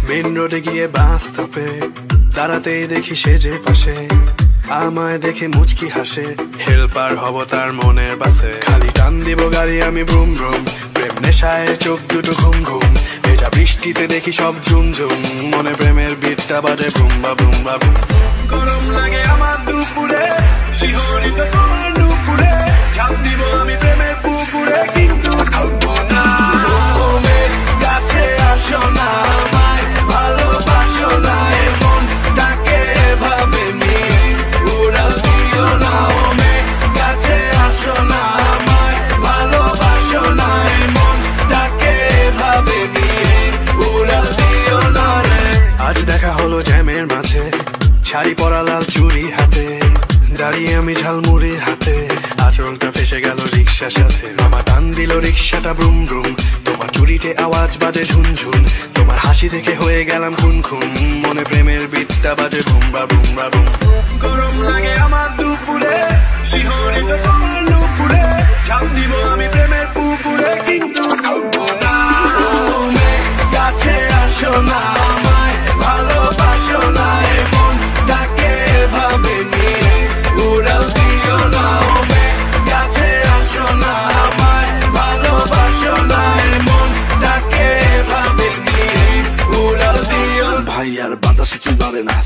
Main রোডে গিয়ে বাস স্টপে দাঁড়াতেই দেখি সেজে পাশে আমায় দেখে মুচকি হাসে, হেল্পার হব তার মনের বাসে। খালি টান দিব গাড়ি আমি ব্রুম ব্রুম, প্রেম নেশায় চোখ দুটো ঘুম ঘুম। এটা বৃষ্টিতে দেখি সব ঝুম ঝুম, মনে প্রেমের বিটটা বাজে ব্রুম্বা ব্রুম্বা ব্রুম। গরম লাগে আমার দুপুরে, শিহরিত তোমার নুপুরে, ঝাঁপ দিব আমি প্রেমের পুকুরে, কিন্তু ঢুকবো না। কাছে আসো না, আমায় ভালোবাসো না, এমন ডাকে ভাবে নিয়ে উড়াল দিও না। কাছে আসো না, আমায় ভালোবাসো না, এমন ডাকে ভাবে নিয়ে উড়াল দিও না রে। আজ দেখা হলো জ্যামের মাঝে, শাড়ি পরা লাল চুড়ি হাতে, দাঁড়িয়ে আমি ঝালমুড়ির হাতে, আঁচলটা ফেসে গেল রিক্সার সাথে। মামা টান দিল রিক্সাটা ব্রুম ব্রুম, তোমার চুরিতে আওয়াজ বাজে ঝুনঝুন, তোমার হাসি দেখে হয়ে গেলাম খুন খুন, মনে প্রেমের বিটটা বাজে বুমবা বুমবা বুম। গরম লাগে আমার দুপুরে, শিহরিত তোমার নুপুরে, ঝাঁপ দিব আমি প্রেমের পুকুরে, কিন্তু ঢুকবো না। কাছে আসো না, আমায় ভালোবাসো না, এমন ডাকে ভাবে নিয়ে উড়াল দিও না। কাছে আসো না, আমায় ভালোবাসো না, এমন ডাকে ভাবে নিয়ে উড়াল দিও। ভাই আর বাতাসে চুল মারে না,